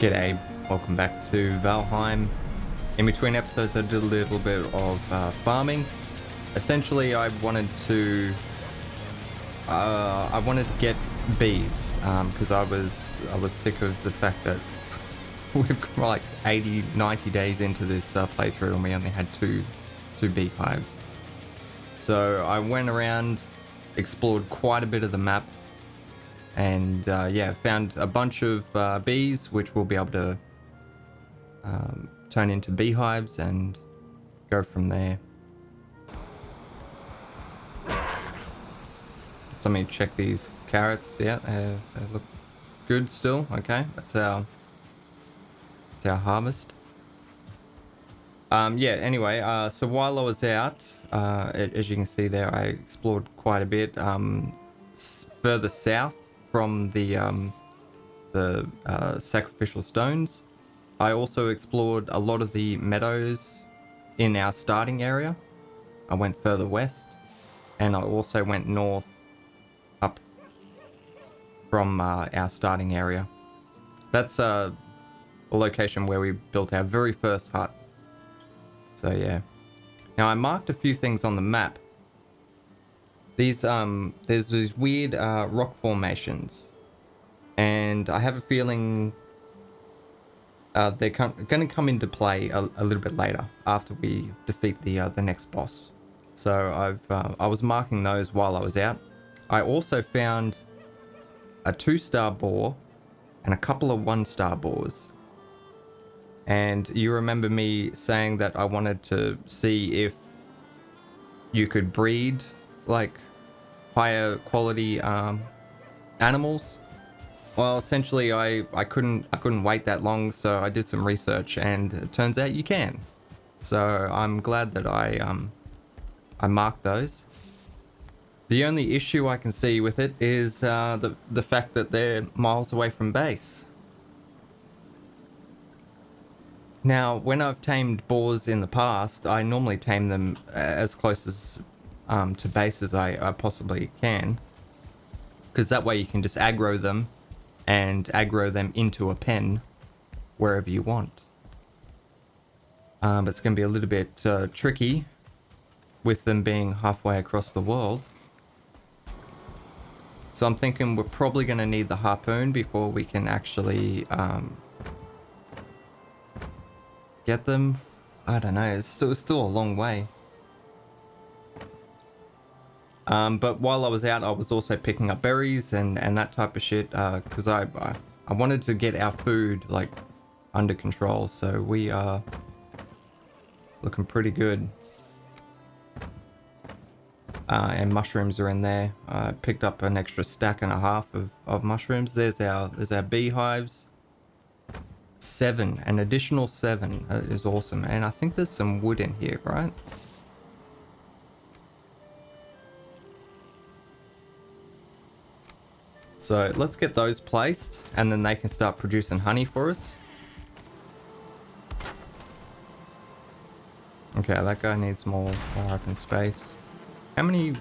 G'day, welcome back to Valheim. In between episodes I did a little bit of farming. Essentially I wanted to get bees because I was sick of the fact that we've got like 80-90 days into this playthrough and we only had two beehives. So I went around, explored quite a bit of the map, and yeah, found a bunch of bees which we'll be able to turn into beehives and go from there. Just let me check these carrots. Yeah, they look good still. Okay, that's our harvest. Yeah, anyway, so while I was out, as you can see there, I explored quite a bit further south from the sacrificial stones. I also explored a lot of the meadows in our starting area. I went further west, and I also went north up from our starting area. That's a location where we built our very first hut. So yeah. Now I marked a few things on the map. These there's these weird rock formations, and I have a feeling they're going to come into play a little bit later after we defeat the next boss. So I was marking those while I was out. I also found a 2-star boar and a couple of 1-star boars. And you remember me saying that I wanted to see if you could breed like higher quality animals. Well, essentially I couldn't wait that long, so I did some research and it turns out you can. So I'm glad that I marked those. The only issue I can see with it is the fact that they're miles away from base. Now, when I've tamed boars in the past, I normally tame them as close as to base as I possibly can, because that way you can just aggro them and aggro them into a pen wherever you want. But it's going to be a little bit tricky with them being halfway across the world. So I'm thinking we're probably going to need the harpoon before we can actually get them. I don't know, it's still a long way. But while I was out, I was also picking up berries and that type of shit, because I wanted to get our food like under control, so we are looking pretty good. And mushrooms are in there. I picked up an extra stack and a half of mushrooms. There's our beehives. 7, an additional 7. That is awesome. And I think there's some wood in here, right? So let's get those placed, and then they can start producing honey for us. Okay, that guy needs more open space. How many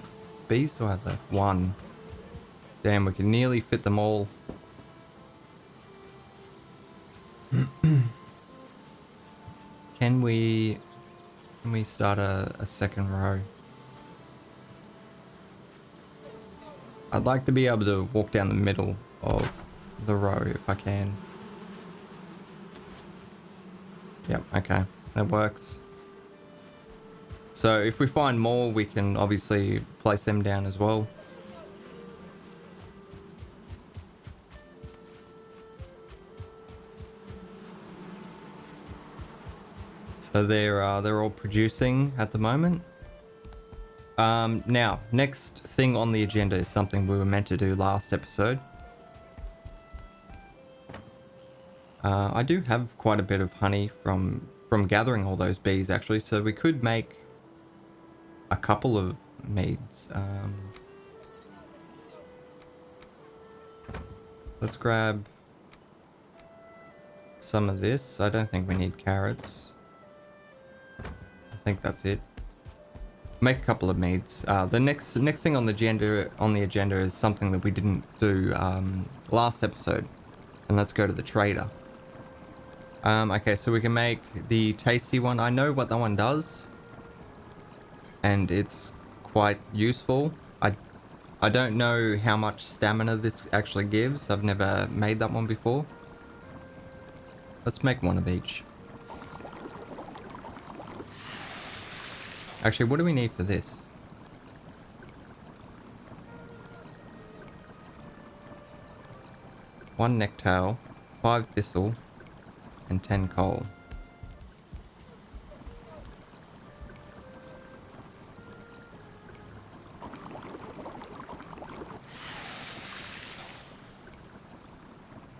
bees do I have left? 1. Damn, we can nearly fit them all. Can we start a second row? I'd like to be able to walk down the middle of the row if I can. Yep, okay, that works. So if we find more, we can obviously place them down as well. So they're all producing at the moment. Now, next thing on the agenda is something we were meant to do last episode. I do have quite a bit of honey from gathering all those bees actually, so we could make a couple of meads. Let's grab some of this. I don't think we need carrots. I think that's it. Make a couple of meads. The next thing on the agenda is something that we didn't do last episode, and let's go to the trader. Okay, so we can make the tasty one. I know what that one does, and it's quite useful. I don't know how much stamina this actually gives. I've never made that one before. Let's make one of each. Actually, what do we need for this? One necktail, 5 thistle, and 10 coal.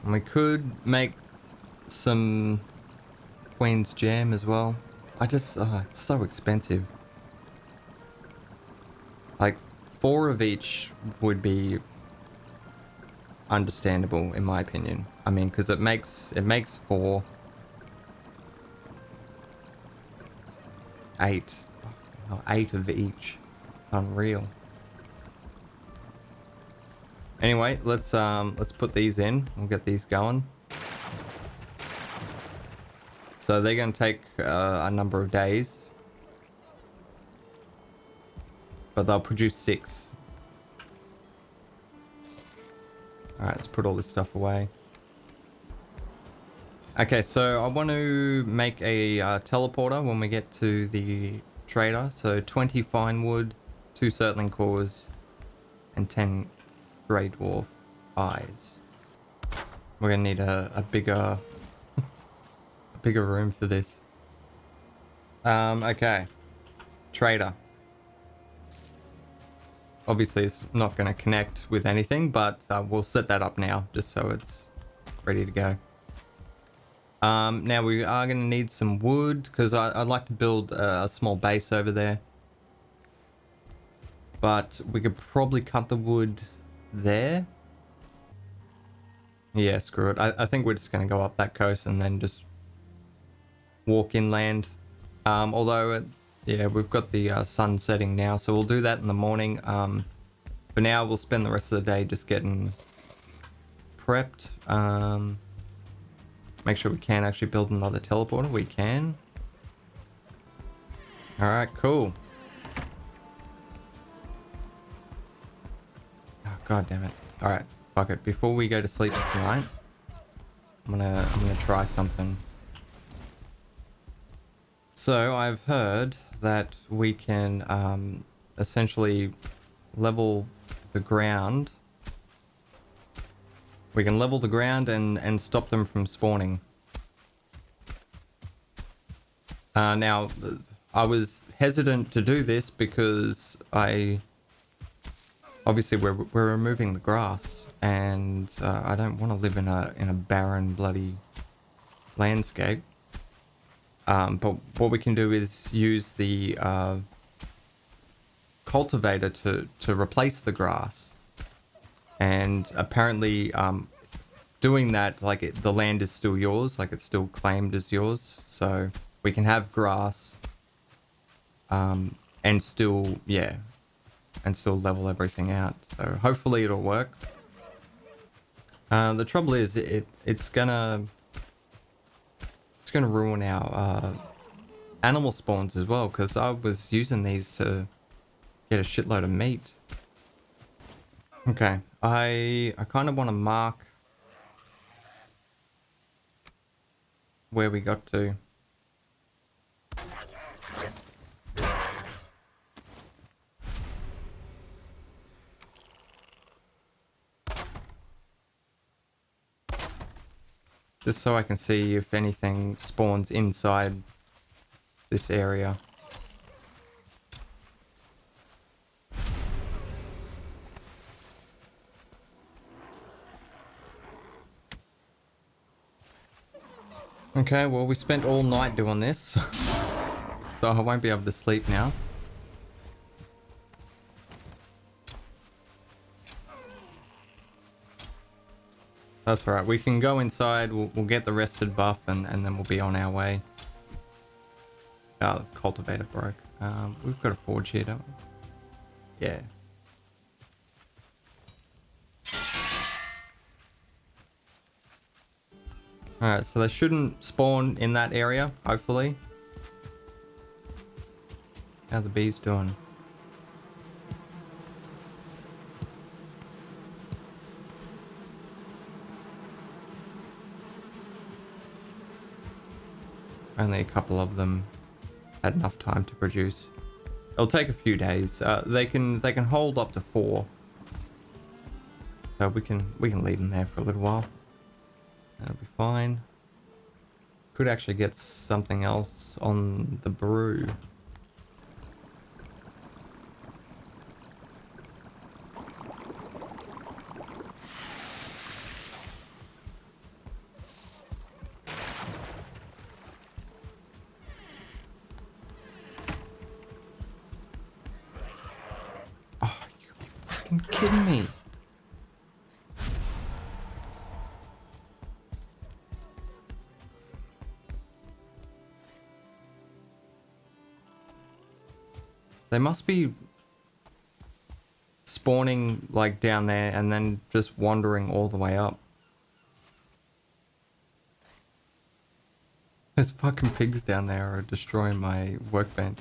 And we could make some Queen's Jam as well. It's so expensive. Like 4 of each would be understandable in my opinion. I mean, because it makes 4. 8. Oh, 8 of each. It's unreal. Anyway, let's put these in. We'll get these going. So they're going to take a number of days, but they'll produce 6. All right, let's put all this stuff away. Okay, so I want to make a teleporter when we get to the trader. So 20 fine wood, 2 surtling cores, and 10 grey dwarf eyes. We're gonna need a bigger bigger room for this. Okay, trader. Obviously it's not going to connect with anything, but we'll set that up now just so it's ready to go. Now we are going to need some wood because I'd like to build a small base over there, but we could probably cut the wood there. Yeah, screw it. I think we're just going to go up that coast and then just walk inland. Although yeah, we've got the sun setting now, so we'll do that in the morning. For now, we'll spend the rest of the day just getting prepped. Make sure we can actually build another teleporter. We can. All right, cool. Oh, God damn it. All right, fuck it. Before we go to sleep tonight, I'm gonna try something. So I've heard that we can essentially level the ground. We can level the ground and stop them from spawning. Now, I was hesitant to do this because obviously we're removing the grass, and I don't want to live in a barren bloody landscape. But what we can do is use the cultivator to replace the grass. And apparently doing that, like the land is still yours, like it's still claimed as yours. So we can have grass and still, yeah, and still level everything out. So hopefully it'll work. The trouble is it's gonna ruin our animal spawns as well, because I was using these to get a shitload of meat. Okay, I kind of want to mark where we got to. Just so I can see if anything spawns inside this area. Okay, well, we spent all night doing this, so I won't be able to sleep now. That's alright, we can go inside, we'll get the rested buff, and then we'll be on our way. Oh, the cultivator broke. We've got a forge here, don't we? Yeah. Alright, so they shouldn't spawn in that area, hopefully. How the bees doing? Only a couple of them had enough time to produce. It'll take a few days. They can hold up to 4. So we can leave them there for a little while. That'll be fine. Could actually get something else on the brew. Oh, you fucking kidding me? They must be spawning like down there and then just wandering all the way up. Those fucking pigs down there are destroying my workbench.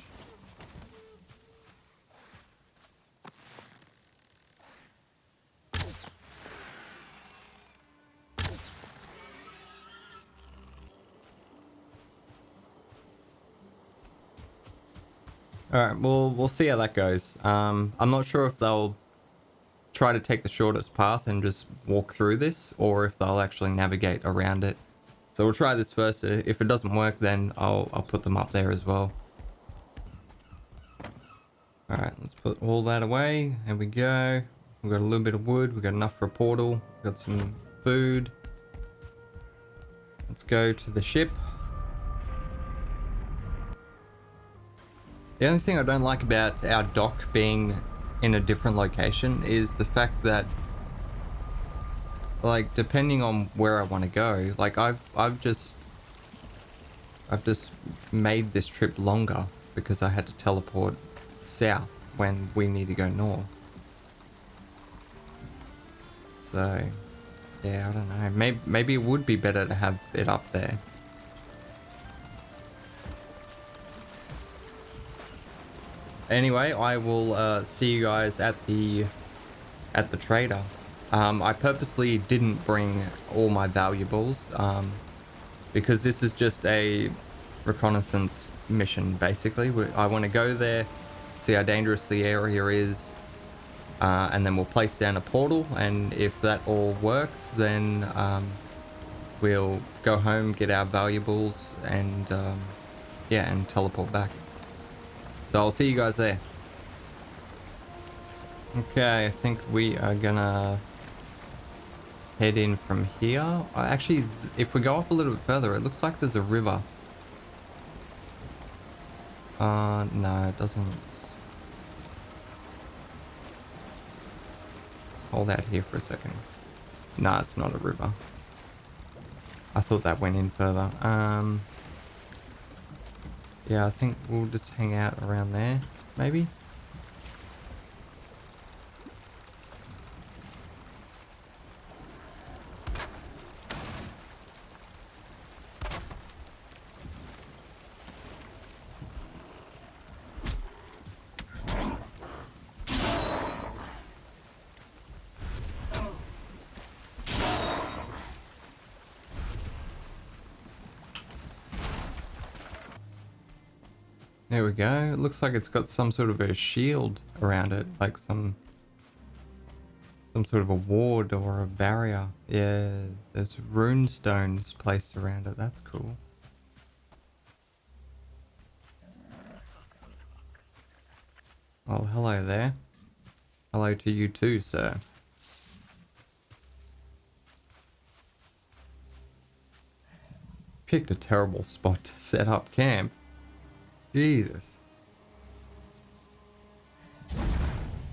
Alright, we'll see how that goes. I'm not sure if they'll try to take the shortest path and just walk through this, or if they'll actually navigate around it. So we'll try this first. If it doesn't work, then I'll put them up there as well. Alright, let's put all that away. There we go. We've got a little bit of wood. We've got enough for a portal. We've got some food. Let's go to the ship. The only thing I don't like about our dock being in a different location is the fact that, like, depending on where I want to go, like I've just made this trip longer because I had to teleport south when we need to go north. So, yeah, I don't know. Maybe it would be better to have it up there. Anyway, I will see you guys at the trader. I purposely didn't bring all my valuables because this is just a reconnaissance mission, basically. I want to go there, see how dangerous the area is, and then we'll place down a portal, and if that all works, then we'll go home, get our valuables, and yeah, and teleport back. So I'll see you guys there. Okay, I think we are gonna head in from here. Actually, if we go up a little bit further, it looks like there's a river. No, it doesn't. Let's hold out here for a second. No, it's not a river. I thought that went in further. Yeah, I think we'll just hang out around there, maybe. There we go. It looks like it's got some sort of a shield around it, like some sort of a ward or a barrier. Yeah, there's rune stones placed around it. That's cool. Well, hello there. Hello to you too, sir. Picked a terrible spot to set up camp. Jesus.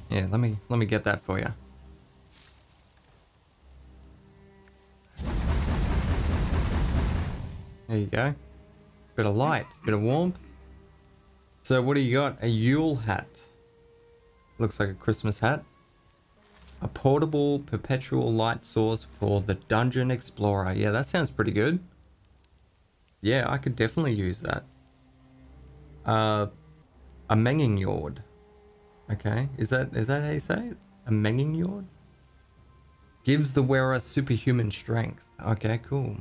Yeah, let me get that for you. There you go. Bit of light, bit of warmth. So what do you got? A Yule hat. Looks like a Christmas hat. A portable perpetual light source for the dungeon explorer. Yeah, that sounds pretty good. Yeah, I could definitely use that. A menging yord. Okay, is that how you say it? A menging yord? Gives the wearer superhuman strength. Okay, cool.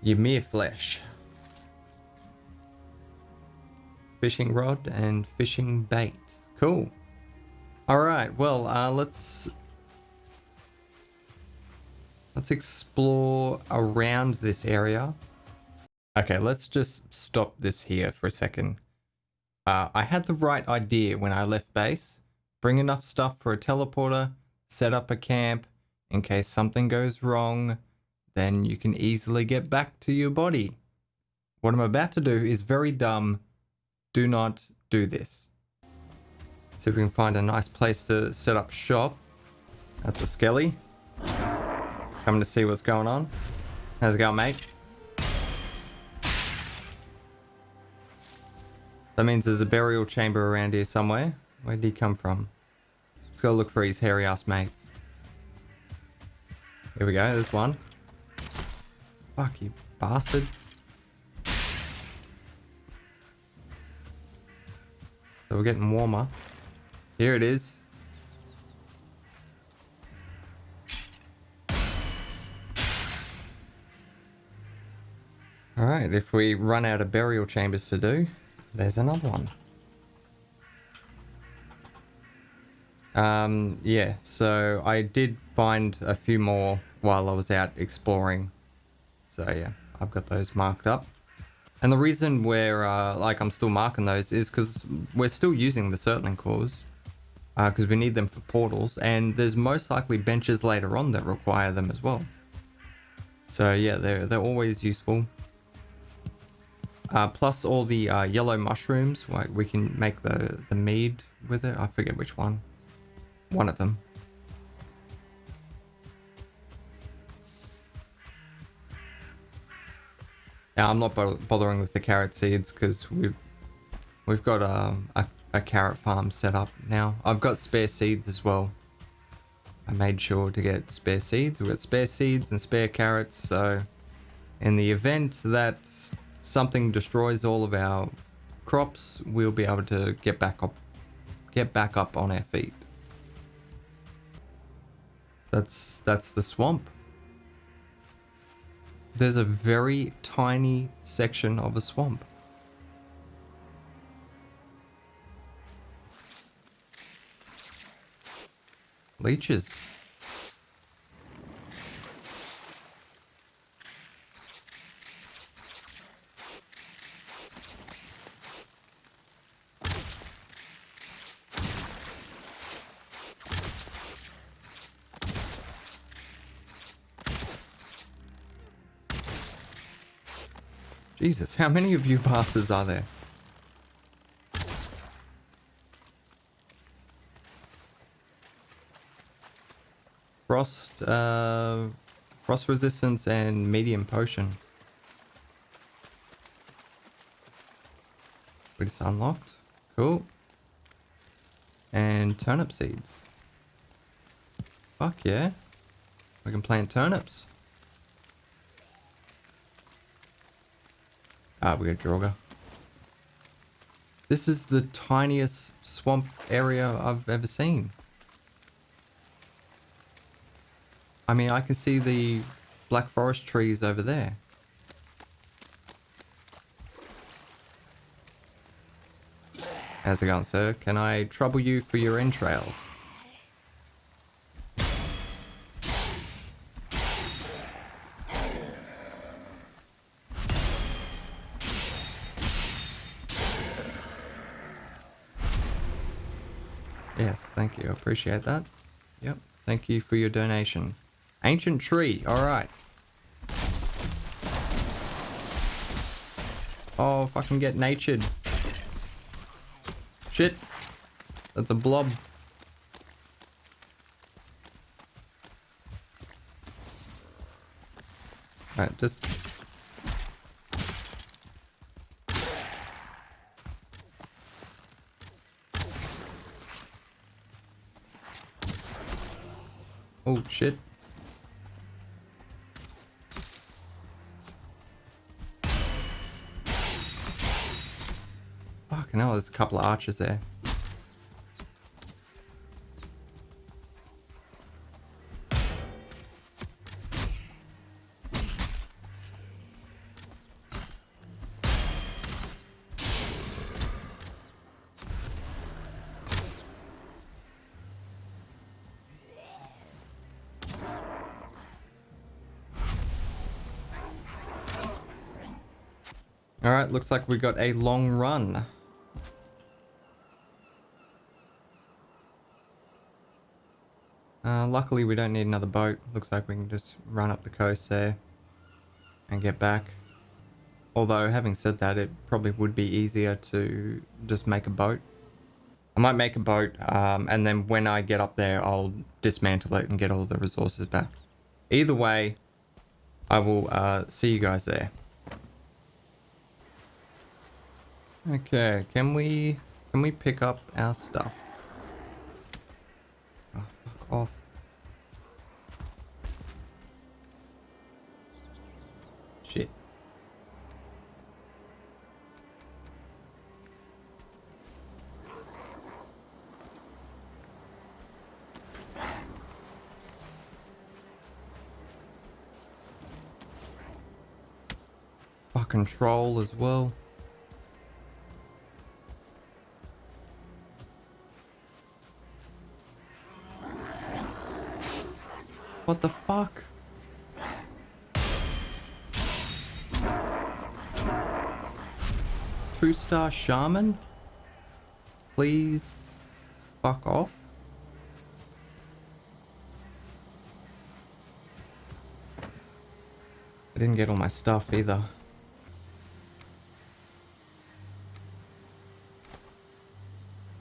Ymir flesh. Fishing rod and fishing bait. Cool. Alright, well, let's explore around this area. Okay, let's just stop this here for a second. I had the right idea when I left base. Bring enough stuff for a teleporter, set up a camp. In case something goes wrong, then you can easily get back to your body. What I'm about to do is very dumb. Do not do this. See if we can find a nice place to set up shop. That's a skelly. Coming to see what's going on. How's it going, mate? That means there's a burial chamber around here somewhere. Where did he come from? Let's go look for his hairy ass mates. Here we go, there's one. Fuck you, bastard. So we're getting warmer. Here it is. Alright, if we run out of burial chambers to do, there's another one. Yeah, so I did find a few more while I was out exploring. So yeah, I've got those marked up. And the reason we're, I'm still marking those is because we're still using the Surtling cores. Because we need them for portals, and there's most likely benches later on that require them as well. So yeah, they're always useful. Plus all the yellow mushrooms, like we can make the mead with it. I forget which one. One of them. Now I'm not bothering with the carrot seeds because we've got a carrot farm set up now. I've got spare seeds as well. I made sure to get spare seeds. We've got spare seeds and spare carrots, so in the event that something destroys all of our crops, we'll be able to get back up on our feet. That's the swamp. There's a very tiny section of a swamp. Leeches. Jesus, how many of you bastards are there? Frost resistance and medium potion. We just unlocked. Cool. And turnip seeds. Fuck yeah. We can plant turnips. We got Draugr. This is the tiniest swamp area I've ever seen. I mean, I can see the black forest trees over there. How's it going, sir? Can I trouble you for your entrails? Yes, thank you. I appreciate that. Yep, thank you for your donation. Ancient tree, alright. Oh, fucking get natured. Shit. That's a blob. Alright, just... Oh, shit. Fucking hell, there's a couple of archers there. Alright, looks like we got a long run. Luckily we don't need another boat. Looks like we can just run up the coast there and get back. Although, having said that, it probably would be easier to just make a boat. I might make a boat, and then when I get up there, I'll dismantle it and get all the resources back. Either way, I will see you guys there. Okay, can we pick up our stuff? Oh, fuck off. Shit. Fucking troll as well. What the fuck? Two-star shaman? Please fuck off. I didn't get all my stuff either.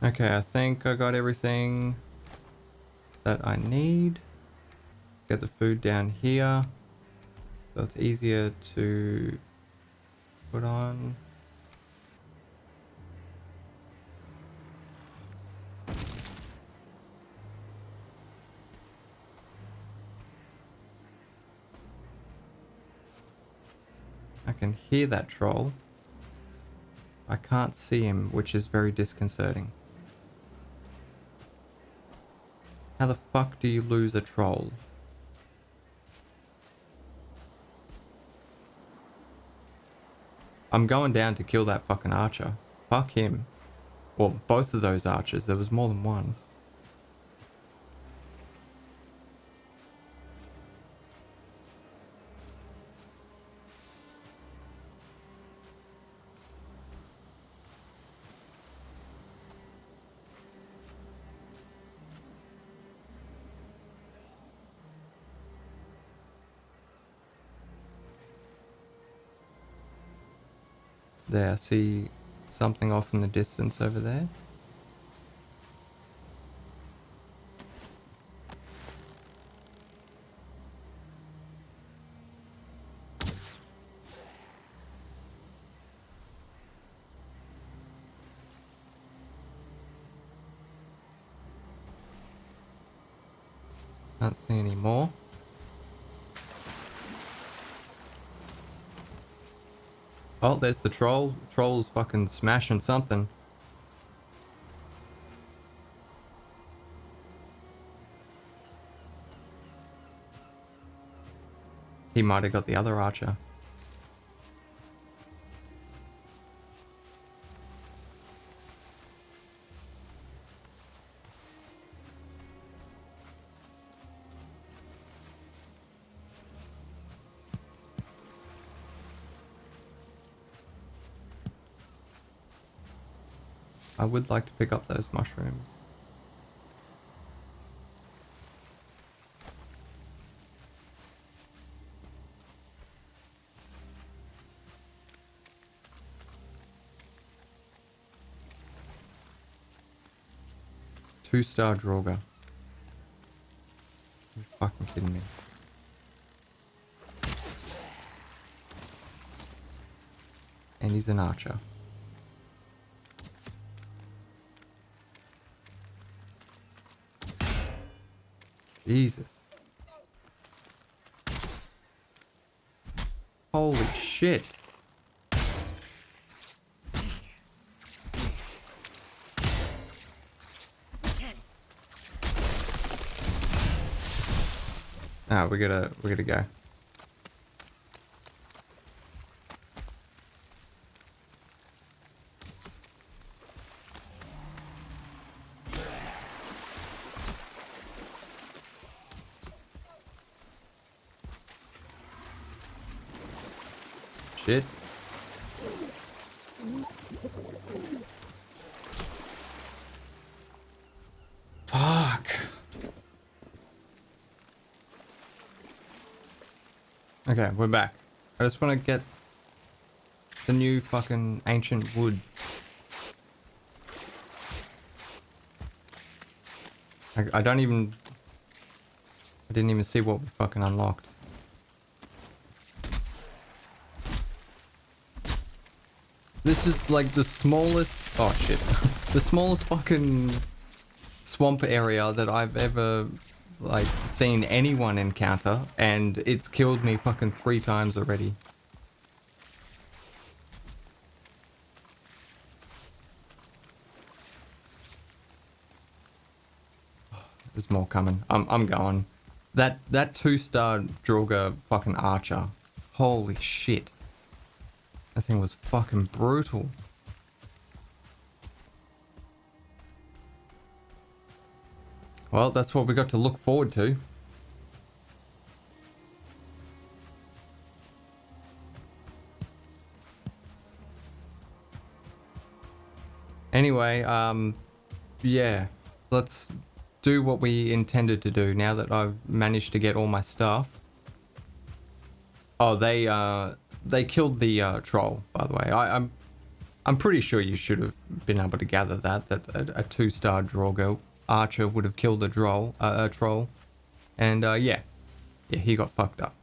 Okay, I think I got everything that I need. Get the food down here, so it's easier to put on. I can hear that troll. I can't see him, which is very disconcerting. How the fuck do you lose a troll? I'm going down to kill that fucking archer. Fuck him. Well, both of those archers. There was more than one. There, I see something off in the distance over there. Can't see any more. Oh, there's the troll. Troll's fucking smashing something. He might have got the other archer. I would like to pick up those mushrooms. Two-star Draugr. You fucking kidding me? And he's an archer. Jesus. Holy shit. Ah, we gotta go. Shit. Fuck. Okay, we're back. I just want to get the new fucking ancient wood. I didn't even see what we fucking unlocked. This is like the smallest, oh shit, the smallest fucking swamp area that I've ever like seen anyone encounter, and it's killed me fucking 3 times already. There's more coming. I'm going. That 2-star Draugr fucking archer. Holy shit. That thing was fucking brutal. Well, that's what we got to look forward to. Anyway, yeah, let's do what we intended to do now that I've managed to get all my stuff. Oh, they killed the troll, by the way. I'm pretty sure you should have been able to gather that a 2-star Draugr archer would have killed a troll, and yeah, he got fucked up.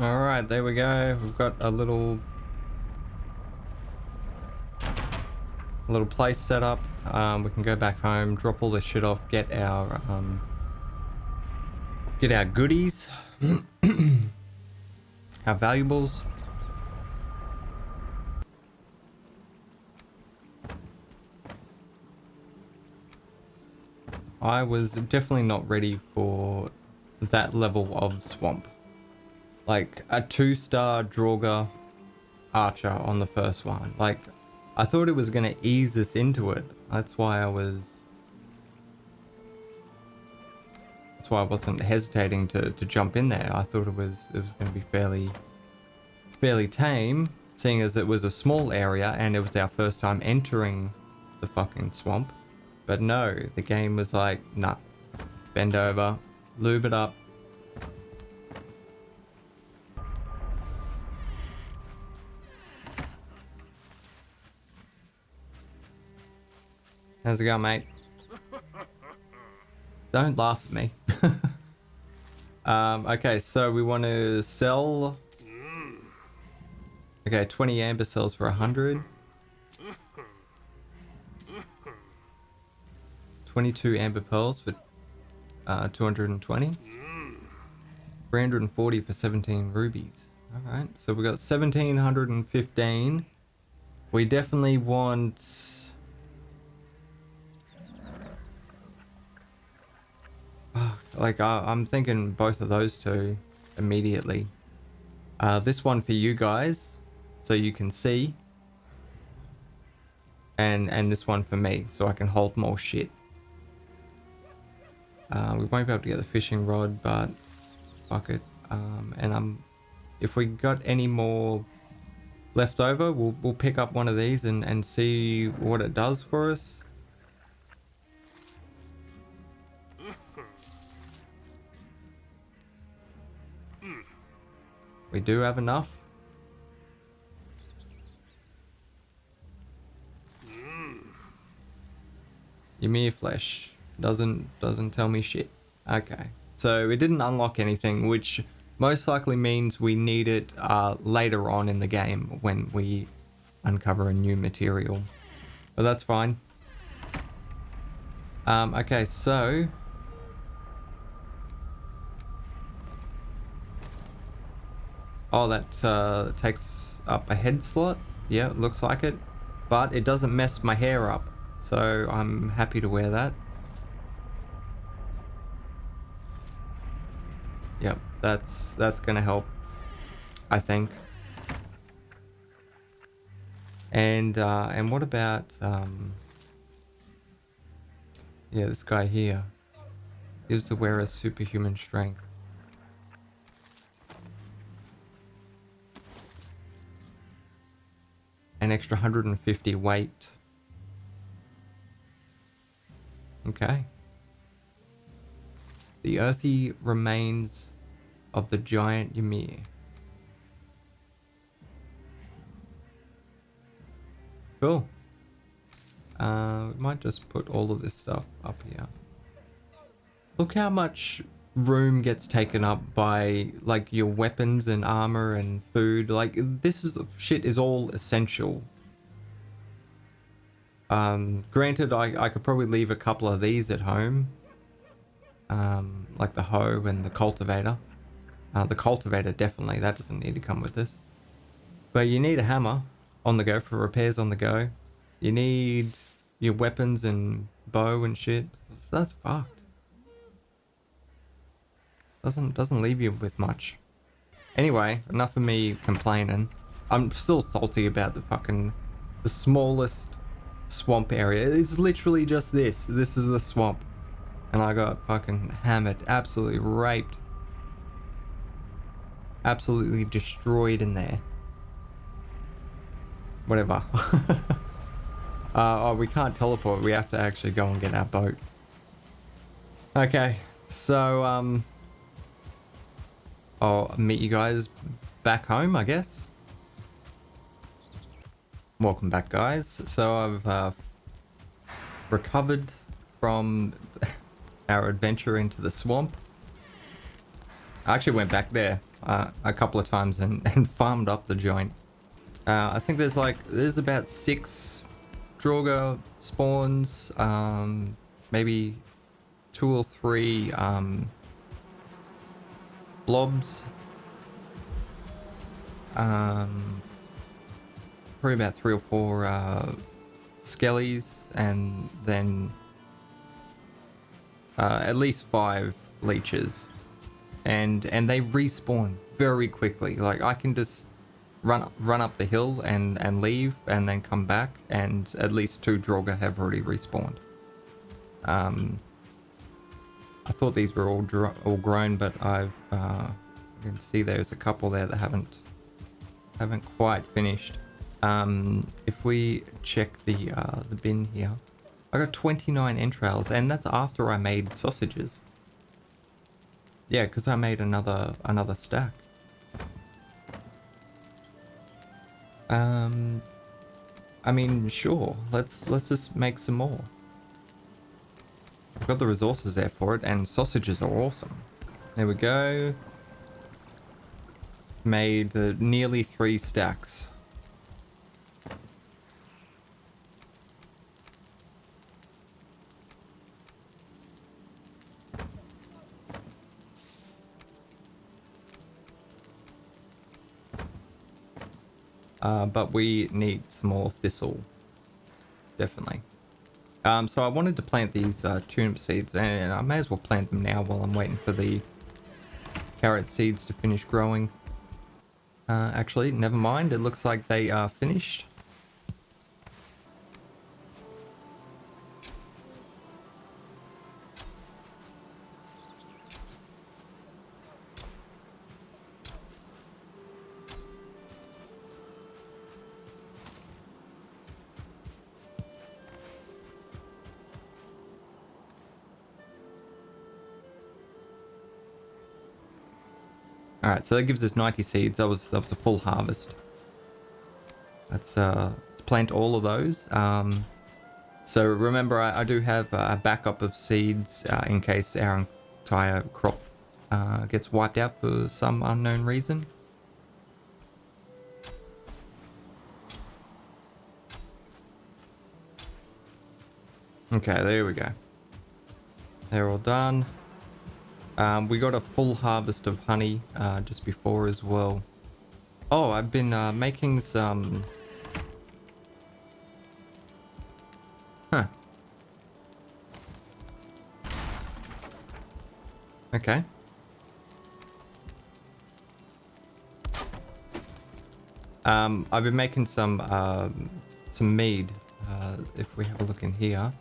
Alright, there we go. We've got a little place set up. We can go back home, drop all this shit off, get our goodies, our valuables. I was definitely not ready for that level of swamp. Like a 2-star Draugr archer on the first one. Like, I thought it was gonna ease us into it. That's why I wasn't hesitating to jump in there. I thought it was gonna be fairly tame, seeing as it was a small area and it was our first time entering the fucking swamp. But no, the game was like, nah, bend over, lube it up. How's it going, mate? Don't laugh at me. Okay, so we want to sell. Okay, 20 amber sells for 100. 22 amber pearls for 220. 340 for 17 rubies. Alright, so we got 1715. We definitely want... like, I'm thinking both of those two immediately. This one for you guys, so you can see. And this one for me, so I can hold more shit. We won't be able to get the fishing rod, but fuck it. If we got any more left over, we'll pick up one of these and see what it does for us. We do have enough. Ymir flesh doesn't tell me shit. Okay, so it didn't unlock anything, which most likely means we need it later on in the game when we uncover a new material. But that's fine. Okay, so Oh, that takes up a head slot. Yeah, it looks like it. But it doesn't mess my hair up. So I'm happy to wear that. Yep, that's gonna help, I think. And what about yeah, this guy here gives the wearer superhuman strength. An extra 150 weight. Okay. The earthy remains of the giant Ymir. Cool. We might just put all of this stuff up here. Look how much room gets taken up by like your weapons and armor and food. Like this is shit is all essential. Granted, I could probably leave a couple of these at home. Like the hoe and the cultivator. The cultivator definitely, that doesn't need to come with this. But you need a hammer on the go for repairs on the go. You need your weapons and bow and shit. So that's fucked. Doesn't leave you with much. Anyway, enough of me complaining. I'm still salty about the smallest swamp area. It's literally just this. This is the swamp. And I got fucking hammered, absolutely raped. Absolutely destroyed in there. Whatever. Oh, we can't teleport. We have to actually go and get our boat. Okay, so I'll meet you guys back home, I guess. Welcome back, guys. So I've recovered from our adventure into the swamp. I actually went back there a couple of times and farmed up the joint. I think there's about 6 Draugr spawns, maybe 2 or 3 blobs, probably about 3 or 4 skellies, and then at least 5 leeches, and they respawn very quickly. Like I can just run up the hill and leave and then come back, and at least 2 Draugr have already respawned. I thought these were all grown, but I can see there's a couple there that haven't quite finished. If we check the bin here, I got 29 entrails, and that's after I made sausages. Yeah, because I made another stack. I mean, sure. Let's just make some more. I've got the resources there for it, and sausages are awesome. There we go. Made nearly 3 stacks. But we need some more thistle. Definitely. So I wanted to plant these turnip seeds, and I may as well plant them now while I'm waiting for the carrot seeds to finish growing. Actually, never mind. It looks like they are finished. Alright, so that gives us 90 seeds. That was a full harvest. Let's plant all of those. So remember, I do have a backup of seeds in case our entire crop gets wiped out for some unknown reason. Okay, there we go. They're all done. We got a full harvest of honey just before as well. Oh, I've been making some... Huh. Okay. I've been making some mead, if we have a look in here.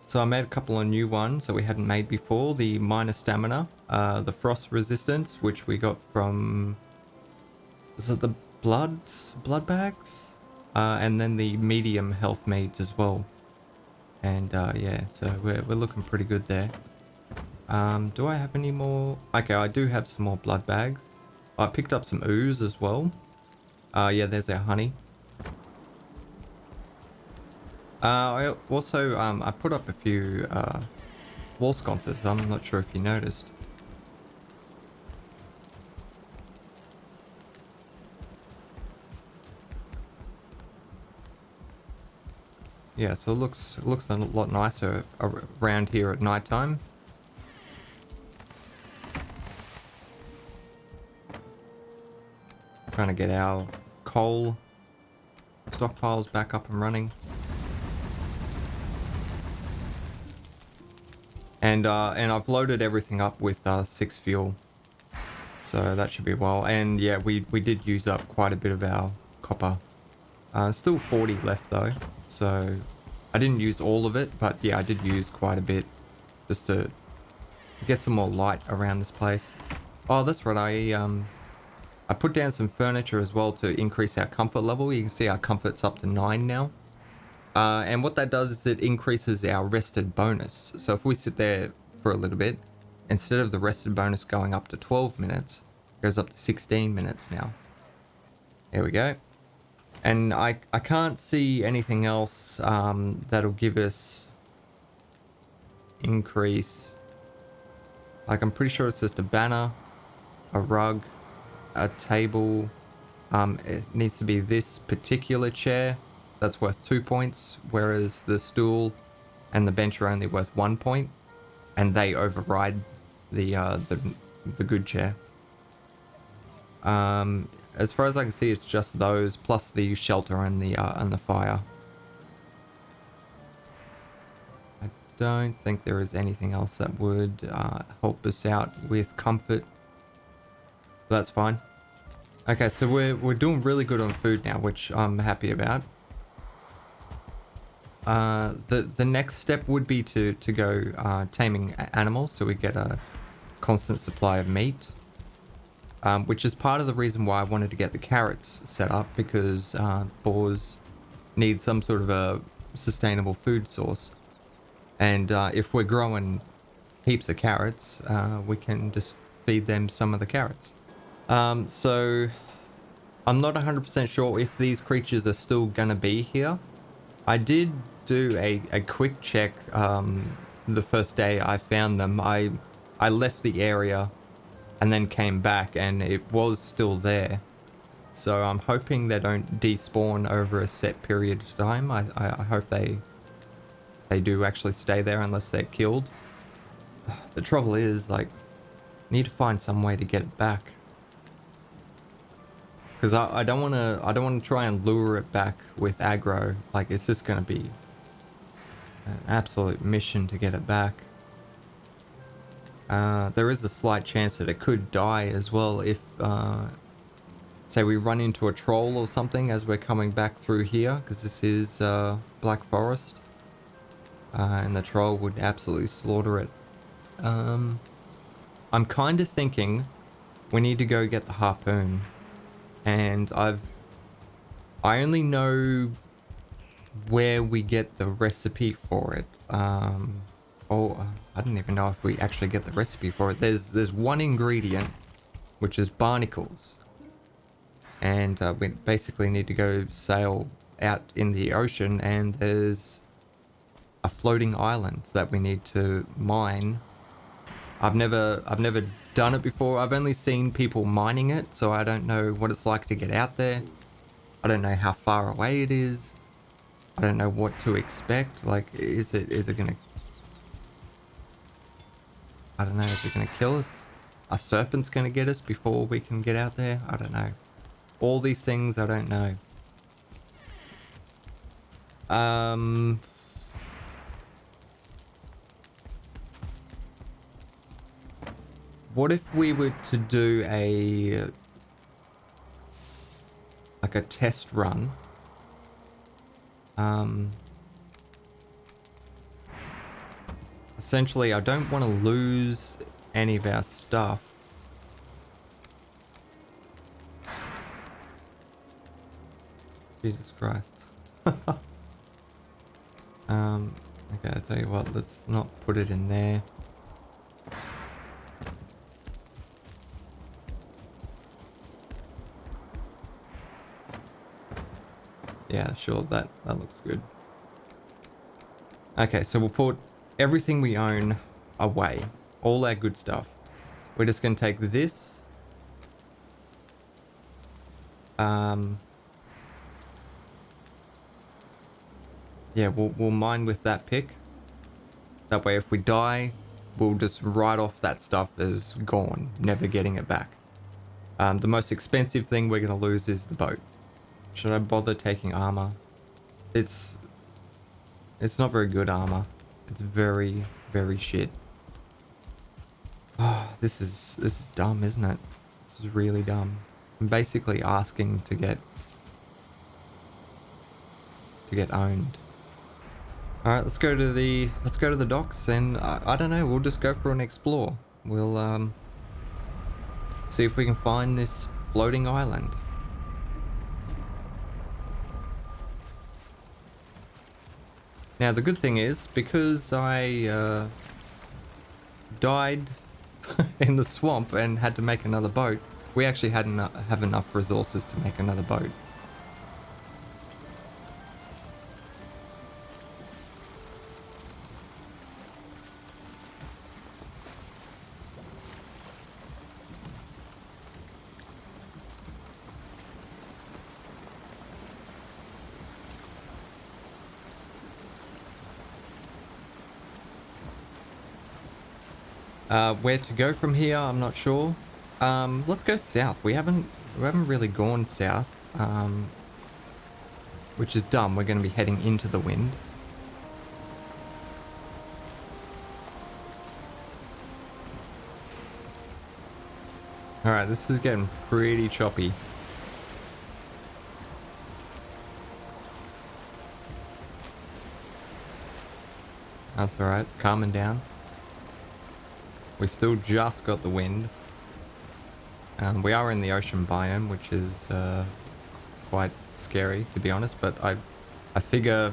So I made a couple of new ones that we hadn't made before. The minor stamina, the frost resistance, which we got from... Was it the blood bags? And then the medium health meads as well. And yeah, so we're looking pretty good there. Do I have any more? Okay, I do have some more blood bags. I picked up some ooze as well. Yeah, there's our honey. I also I put up a few wall sconces. I'm not sure if you noticed. Yeah, so it looks a lot nicer around here at nighttime. Trying to get our coal stockpiles back up and running. And I've loaded everything up with 6 fuel. So that should be well. And yeah, we did use up quite a bit of our copper. Still 40 left though. So I didn't use all of it, but yeah, I did use quite a bit just to get some more light around this place. Oh, that's right. I put down some furniture as well to increase our comfort level. You can see our comfort's up to 9 now. And what that does is it increases our rested bonus. So if we sit there for a little bit, instead of the rested bonus going up to 12 minutes, it goes up to 16 minutes now. There we go. And I can't see anything else that'll give us increase. Like, I'm pretty sure it's just a banner, a rug, a table. It needs to be this particular chair. That's worth 2 points, whereas the stool and the bench are only worth 1 point, and they override the good chair. As far as I can see, it's just those plus the shelter and the fire. I don't think there is anything else that would help us out with comfort. That's fine. Okay, so we're doing really good on food now, which I'm happy about. The next step would be to go taming animals, so we get a constant supply of meat, which is part of the reason why I wanted to get the carrots set up, because boars need some sort of a sustainable food source, and if we're growing heaps of carrots, we can just feed them some of the carrots. So I'm not 100% sure if these creatures are still gonna be here. I did do a quick check the first day I found them. I left the area and then came back and it was still there. So I'm hoping they don't despawn over a set period of time. I hope they do actually stay there unless they're killed. The trouble is, like, need to find some way to get it back. Because I don't want to try and lure it back with aggro. Like, it's just going to be an absolute mission to get it back. There is a slight chance that it could die as well if, say we run into a troll or something as we're coming back through here, because this is Black Forest. And the troll would absolutely slaughter it. I'm kind of thinking we need to go get the harpoon. And I only know where we get the recipe for it. I don't even know if we actually get the recipe for it. There's one ingredient, which is barnacles, and we basically need to go sail out in the ocean, and there's a floating island that we need to mine. I've never done it before. I've only seen people mining it, so I don't know what it's like to get out there. I don't know how far away it is. I don't know what to expect. Like, is it gonna... I don't know, is it gonna kill us? A serpent's gonna get us before we can get out there? I don't know. All these things I don't know. What if we were to do like a test run? Essentially, I don't want to lose any of our stuff. Jesus Christ. Okay, I'll tell you what, let's not put it in there. Yeah, sure, that looks good. Okay, so we'll put everything we own away. All our good stuff. We're just going to take this. Yeah, we'll mine with that pick. That way if we die, we'll just write off that stuff as gone, never getting it back. The most expensive thing we're going to lose is the boat. Should I bother taking armor? It's not very good armor. It's very, very shit. Oh, this is dumb, isn't it? This is really dumb. I'm basically asking to get owned. All right, let's go to the docks, and I don't know. We'll just go for an explore. We'll see if we can find this floating island. Now the good thing is, because I died in the swamp and had to make another boat, we actually have enough resources to make another boat. Where to go from here, I'm not sure. Let's go south. We haven't really gone south, which is dumb. We're going to be heading into the wind. All right, this is getting pretty choppy. That's all right. It's calming down. We still just got the wind. We are in the ocean biome, which is quite scary, to be honest. But I figure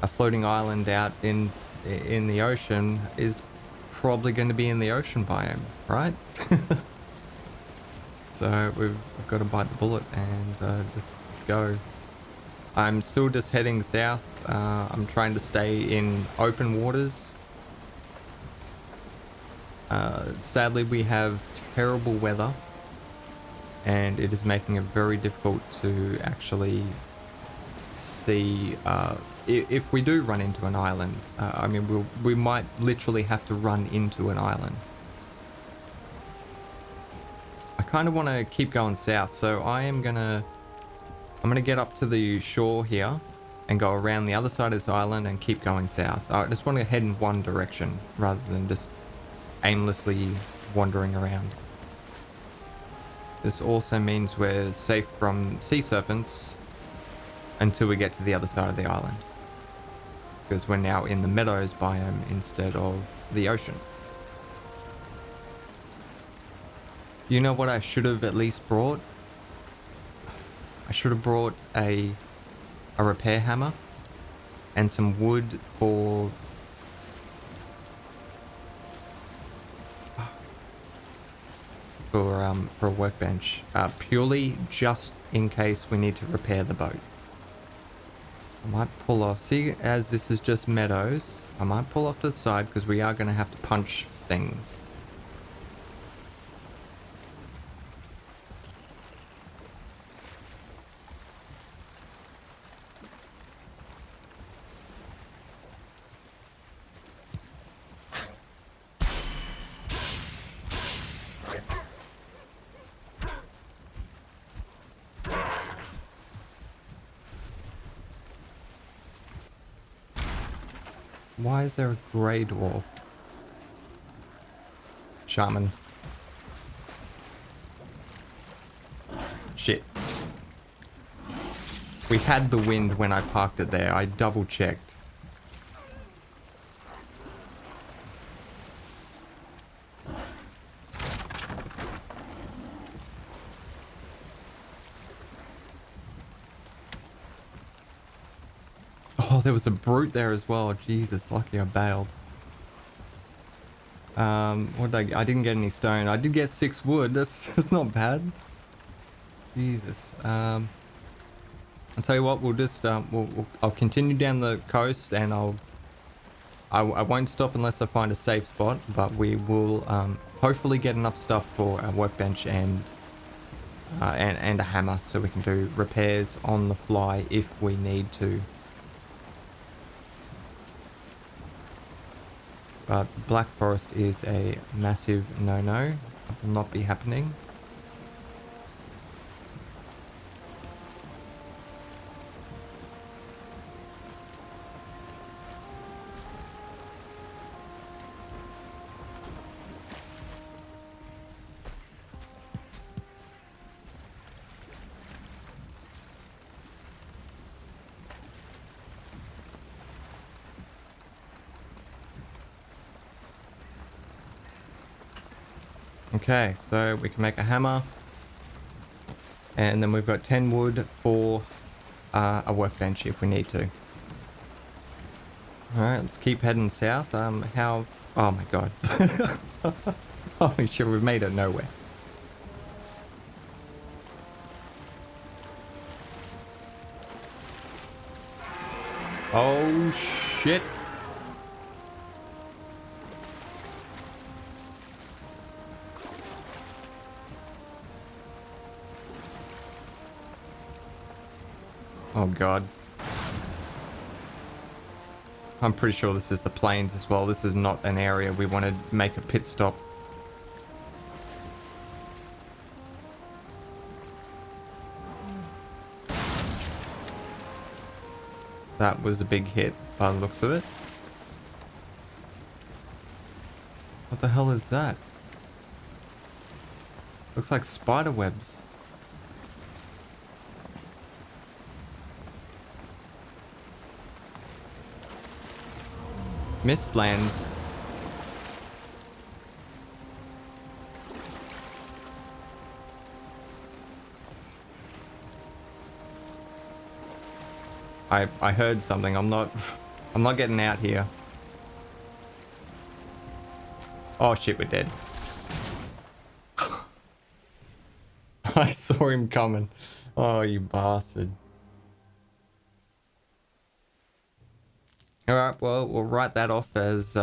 a floating island out in the ocean is probably going to be in the ocean biome, right? So we've got to bite the bullet and just go. I'm still just heading south. I'm trying to stay in open waters. Sadly, we have terrible weather, and it is making it very difficult to actually see if we do run into an island. I mean, we might literally have to run into an island. I kind of want to keep going south, so I'm gonna get up to the shore here and go around the other side of this island and keep going south. I just want to head in one direction rather than just aimlessly wandering around. This also means we're safe from sea serpents until we get to the other side of the island, because we're now in the meadows biome instead of the ocean. You know what I should have at least brought? I should have brought a repair hammer and some wood for a workbench, purely just in case we need to repair the boat. I might pull off, see, as this is just meadows, I might pull off to the side because we are going to have to punch things. Why is there a grey dwarf? Shaman. Shit. We had the wind when I parked it there. I double checked. Oh, there was a brute there as well. Jesus, lucky I bailed. What did I didn't get any stone. I did get 6 wood. That's not bad. Jesus. I'll tell you what. We'll just I'll continue down the coast, and I won't stop unless I find a safe spot. But we will hopefully get enough stuff for a workbench and a hammer, so we can do repairs on the fly if we need to. But the Black Forest is a massive no-no. It will not be happening. Okay, so we can make a hammer. And then we've got 10 wood for a workbench if we need to. Alright, let's keep heading south. Oh my god. Holy shit, we've made it nowhere. Oh shit. Oh god. I'm pretty sure this is the plains as well. This is not an area we want to make a pit stop. That was a big hit by the looks of it. What the hell is that? Looks like spider webs. Mistland. I heard something. I'm not getting out here. Oh shit, we're dead. I saw him coming. Oh, you bastard. Alright, well, we'll write that off as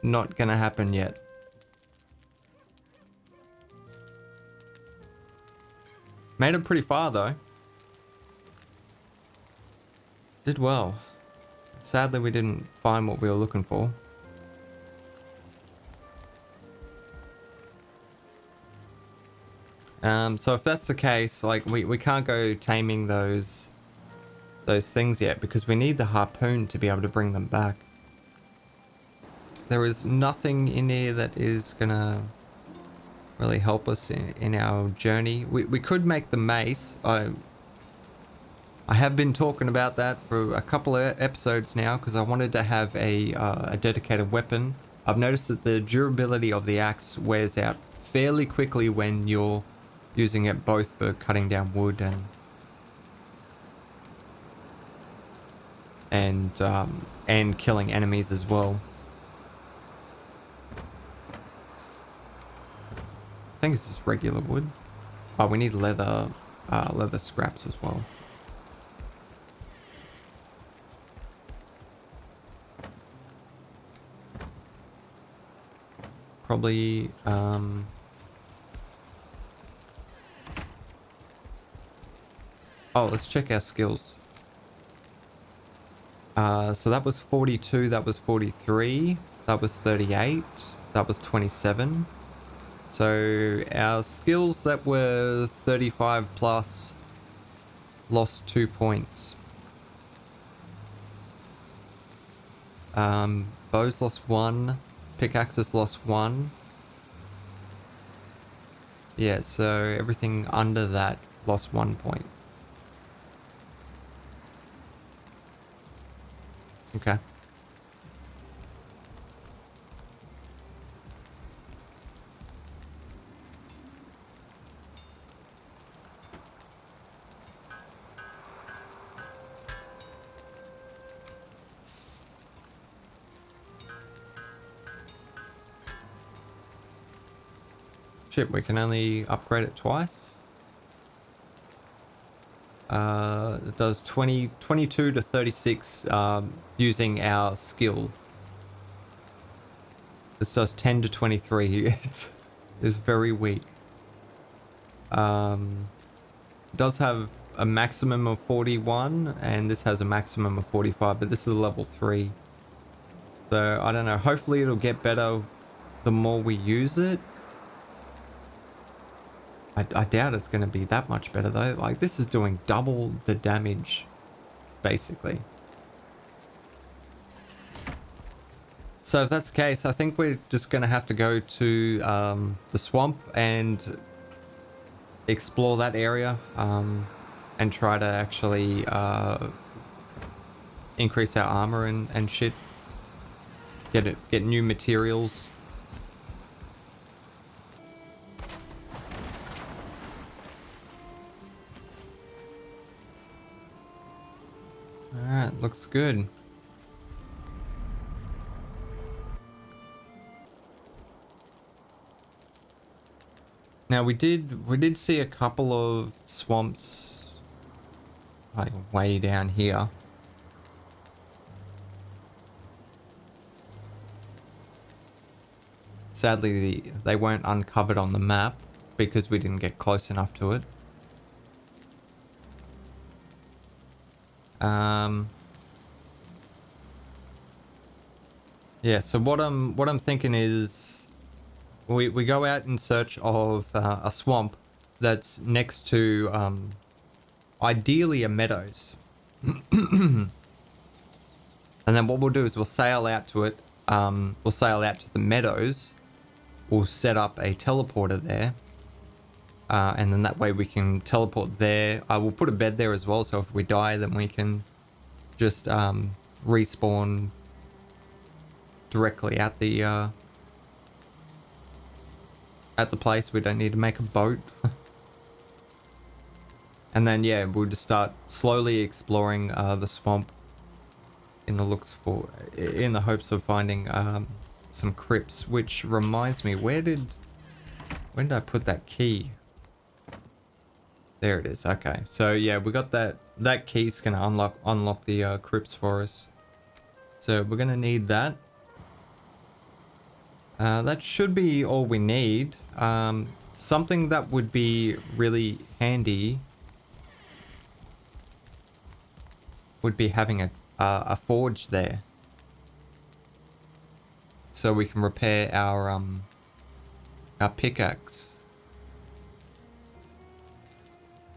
not gonna happen yet. Made it pretty far though. Did well. Sadly, we didn't find what we were looking for. So if that's the case, like we can't go taming those things yet because we need the harpoon to be able to bring them back. There is nothing in here that is gonna really help us in our journey. We could make the mace. I have been talking about that for a couple of episodes now because I wanted to have a dedicated weapon. I've noticed that the durability of the axe wears out fairly quickly when you're using it both for cutting down wood and killing enemies as well. I think it's just regular wood. Oh, we need leather scraps as well. Probably oh, let's check our skills. So that was 42, that was 43, that was 38, that was 27. So our skills that were 35 plus lost 2 points. Bows lost 1. Pickaxes lost 1. Yeah, so everything under that lost 1 point. Okay. Shit, we can only upgrade it twice. It does 22 to 36 using our skill. This does 10 to 23. It's very weak. It does have a maximum of 41 and this has a maximum of 45, but this is level 3. So I don't know, hopefully it'll get better the more we use it. I doubt it's going to be that much better though. Like, this is doing double the damage, basically. So if that's the case, I think we're just going to have to go to the swamp and explore that area and try to actually increase our armor and shit. Get new materials. Alright, looks good. Now we did see a couple of swamps like way down here. Sadly, they weren't uncovered on the map because we didn't get close enough to it. Yeah, so what I'm thinking is we go out in search of a swamp that's next to ideally a meadows. And then what we'll do is we'll sail out to it. We'll sail out to the meadows. We'll set up a teleporter there. And then that way we can teleport there. I will put a bed there as well, so if we die, then we can just respawn directly at the place. We don't need to make a boat. And then yeah, we'll just start slowly exploring the swamp in the hopes of finding some crypts. Which reminds me, when did I put that key? There it is. Okay, so yeah, we got that key's gonna unlock the crypts for us. So we're gonna need that. That should be all we need. Something that would be really handy would be having a forge there, so we can repair our pickaxe.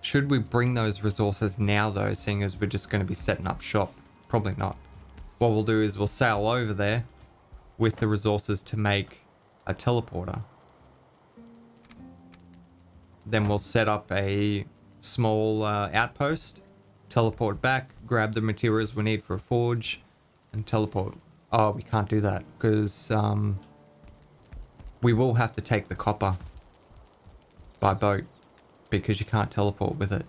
Should we bring those resources now though, seeing as we're just going to be setting up shop? Probably not. What we'll do is we'll sail over there with the resources to make a teleporter. Then we'll set up a small outpost, teleport back, grab the materials we need for a forge, and teleport. Oh, we can't do that because we will have to take the copper by boat because you can't teleport with it.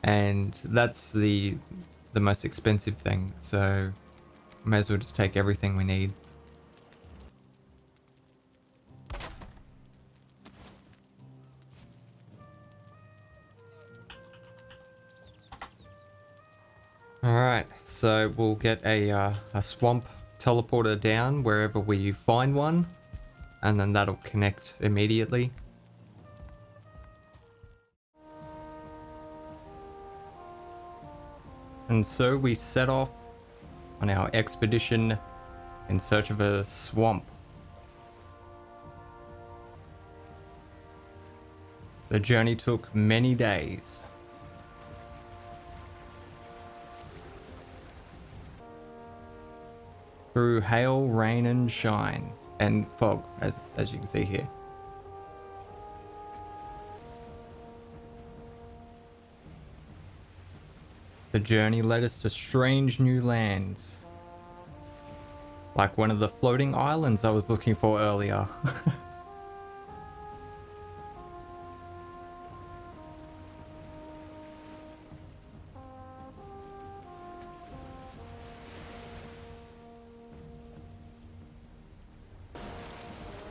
And that's the most expensive thing, so may as well just take everything we need. Alright, so we'll get a swamp teleporter down wherever we find one, and then that'll connect immediately. And so we set off on our expedition in search of a swamp. The journey took many days. through hail, rain, and shine, and fog, as you can see here. The journey led us to strange new lands, like one of the floating islands I was looking for earlier.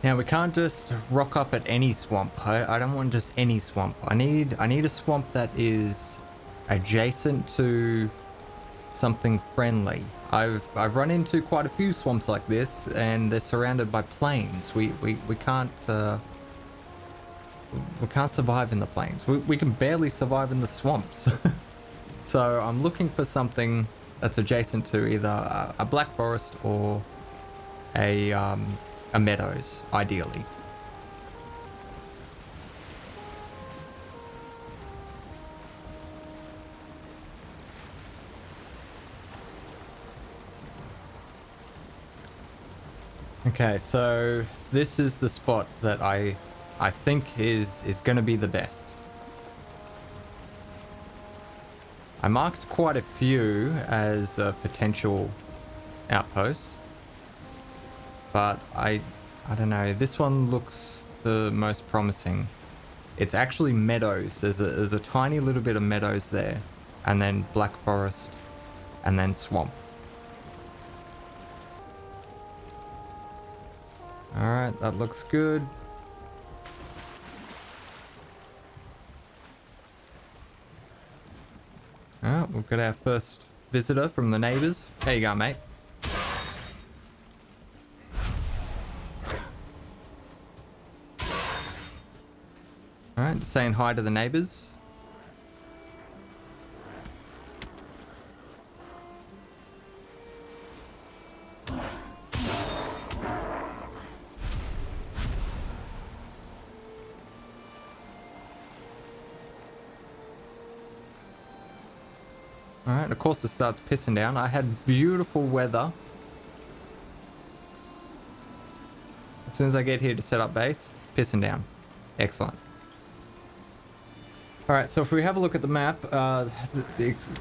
Now we can't just rock up at any swamp. I don't want just any swamp. I need a swamp that is adjacent to something friendly. I've run into quite a few swamps like this, and they're surrounded by plains. We can't survive in the plains. We can barely survive in the swamps. So I'm looking for something that's adjacent to either a black forest or a meadows, ideally. Okay, so this is the spot that I think is going to be the best. I marked quite a few as potential outposts, but I don't know. This one looks the most promising. It's actually meadows. There's a tiny little bit of meadows there, and then black forest, and then swamp. All right, that looks good. Oh, we've got our first visitor from the neighbors. How you going, mate? All right, saying hi to the neighbors. Alright, of course it starts pissing down. I had beautiful weather. As soon as I get here to set up base, pissing down. Excellent. Alright, so if we have a look at the map,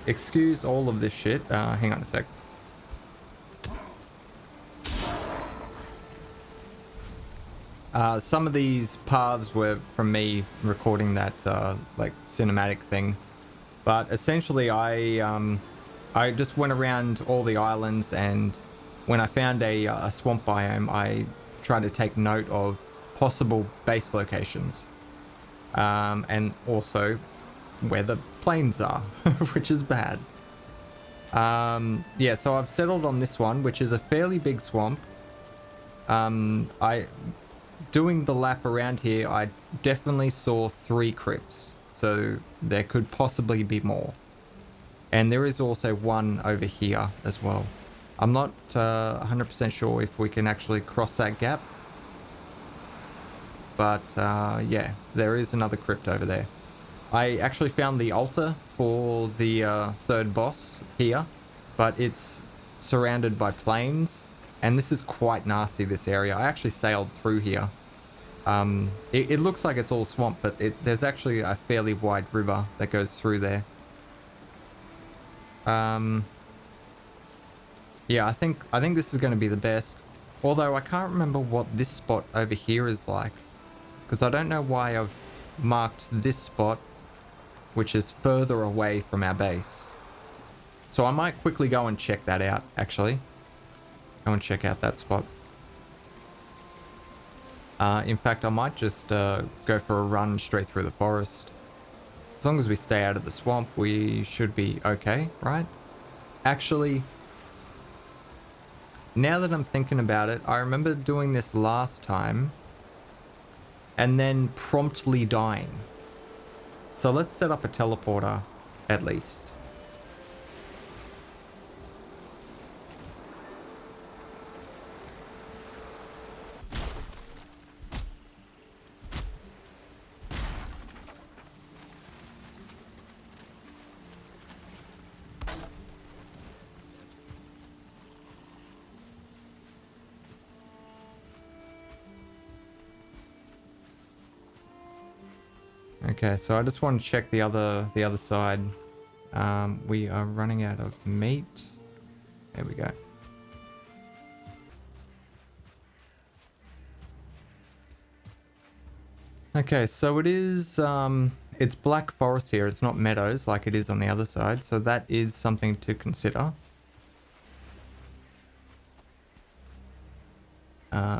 excuse all of this shit. Hang on a sec. Some of these paths were from me recording that like cinematic thing. But essentially, I just went around all the islands, and when I found a swamp biome, I tried to take note of possible base locations, and also where the plains are, which is bad. Yeah, so I've settled on this one, which is a fairly big swamp. Doing the lap around here, I definitely saw 3 crypts. So there could possibly be more. And there is also one over here as well. I'm not 100% sure if we can actually cross that gap. But yeah, there is another crypt over there. I actually found the altar for the 3rd boss here, but it's surrounded by plains. And this is quite nasty, this area. I actually sailed through here. It looks like it's all swamp, but there's actually a fairly wide river that goes through there. Yeah, I think this is going to be the best. Although I can't remember what this spot over here is like, because I don't know why I've marked this spot, which is further away from our base. So I might quickly go and check that out, actually. Go and check out that spot. In fact, I might just go for a run straight through the forest. As long as we stay out of the swamp, we should be okay, right? Actually, now that I'm thinking about it, I remember doing this last time and then promptly dying. So let's set up a teleporter at least. Okay, so I just want to check the other side. We are running out of meat. There we go. Okay, so it is it's black forest here. It's not meadows like it is on the other side, so that is something to consider.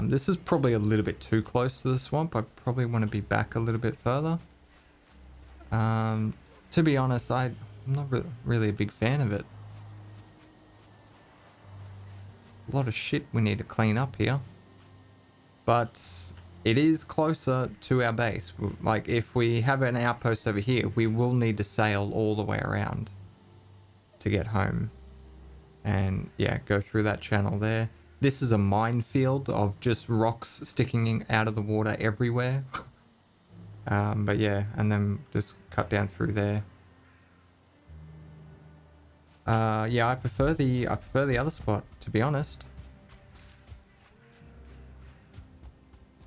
This is probably a little bit too close to the swamp. I probably want to be back a little bit further. To be honest, I'm not really a big fan of it. A lot of shit we need to clean up here. But it is closer to our base. Like, if we have an outpost over here, we will need to sail all the way around to get home. And yeah, go through that channel there. This is a minefield of just rocks sticking out of the water everywhere. But yeah, and then just cut down through there. Yeah, I prefer the other spot, to be honest.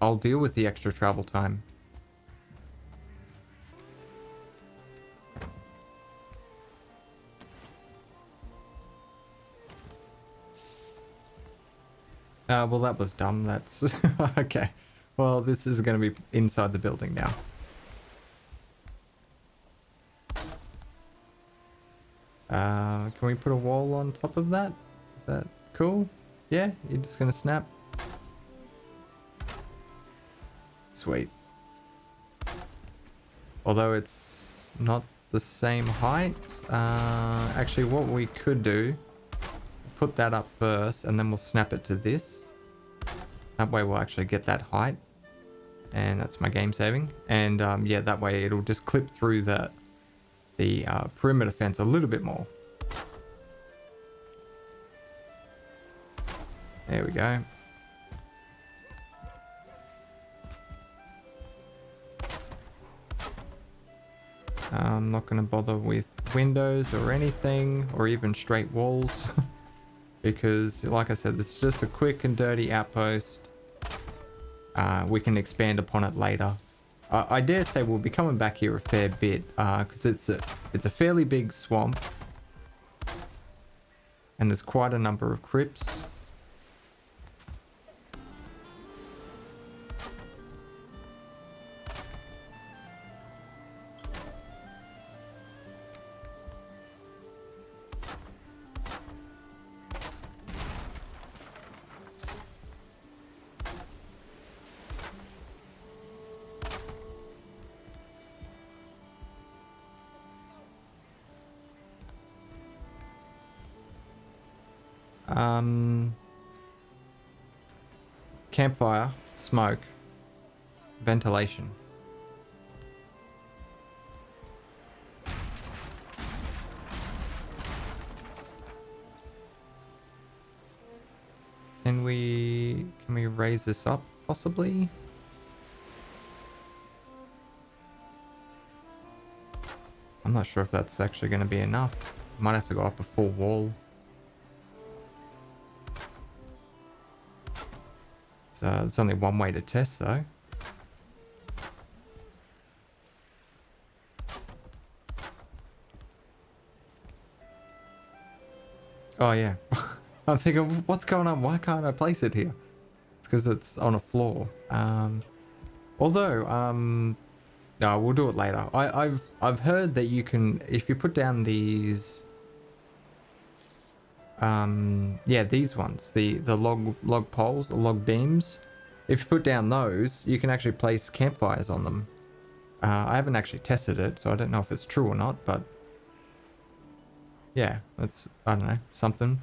I'll deal with the extra travel time. Well, that was dumb. That's okay. Well, this is going to be inside the building now. Can we put a wall on top of that? Is that cool? Yeah, you're just going to snap. Sweet. Although it's not the same height. Actually, what we could do, put that up first and then we'll snap it to this. That way we'll actually get that height. And that's my game saving. And yeah, that way it'll just clip through the perimeter fence a little bit more. There we go. I'm not going to bother with windows or anything, or even straight walls. Because, like I said, this is just a quick and dirty outpost. We can expand upon it later. I dare say we'll be coming back here a fair bit, because it's a fairly big swamp. And there's quite a number of crypts. Campfire, smoke, ventilation. Can we raise this up possibly? I'm not sure if that's actually going to be enough. Might have to go up a full wall. There's only one way to test though. Oh yeah. I'm thinking, what's going on? Why can't I place it here? It's because it's on a floor. Although, no, we'll do it later. I've heard that you can, if you put down these, yeah, these ones, the log poles, the log beams. If you put down those, you can actually place campfires on them. I haven't actually tested it, so I don't know if it's true or not, but yeah, that's, I don't know, something.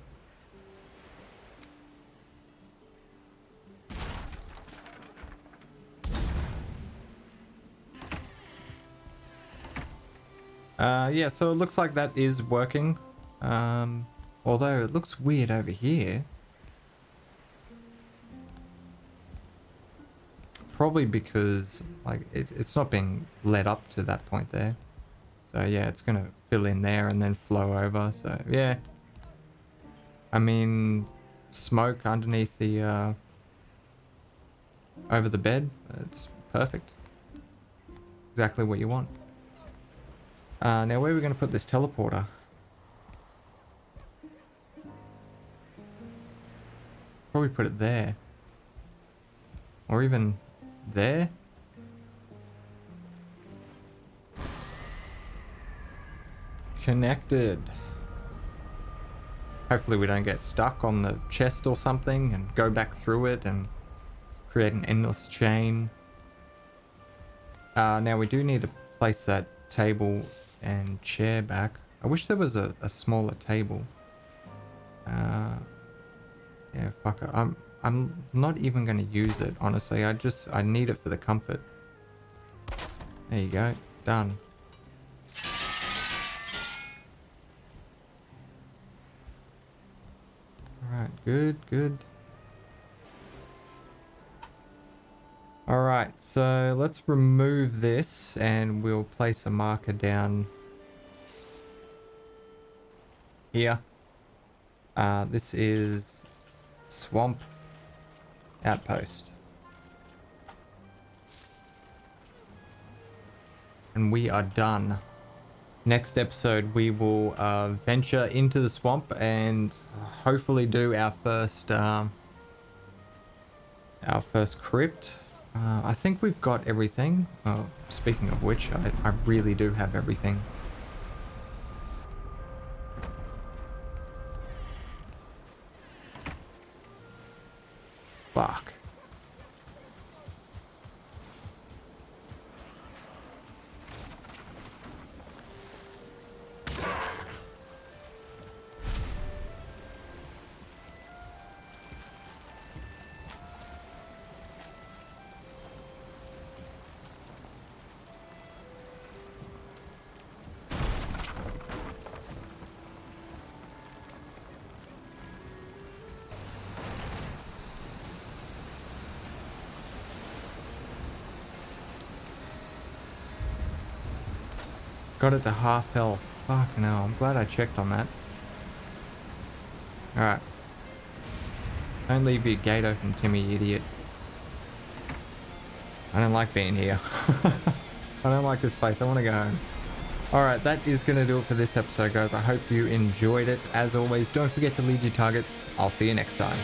Yeah, so it looks like that is working. Although it looks weird over here. Probably because like it's not being led up to that point there. So yeah, it's gonna fill in there and then flow over. So yeah. I mean, smoke underneath the over the bed. It's perfect. Exactly what you want. Now where are we going to put this teleporter? Probably put it there. Or even there. Connected. Hopefully we don't get stuck on the chest or something and go back through it and create an endless chain. Now we do need to place that table and chair back. I wish there was a smaller table. Yeah, fuck it. I'm not even going to use it, honestly. I need it for the comfort. There you go. Done. Alright, good. Alright, so let's remove this and we'll place a marker down here. This is Swamp Outpost. And we are done. Next episode we will venture into the swamp and hopefully do our first crypt. I think we've got everything. Speaking of which, I really do have everything. Fuck. Got it to half health. Fucking hell, I'm glad I checked on that. Alright. Don't leave your gate open, Timmy, you idiot. I don't like being here. I don't like this place. I want to go home. Alright, that is going to do it for this episode, guys. I hope you enjoyed it. As always, don't forget to lead your targets. I'll see you next time.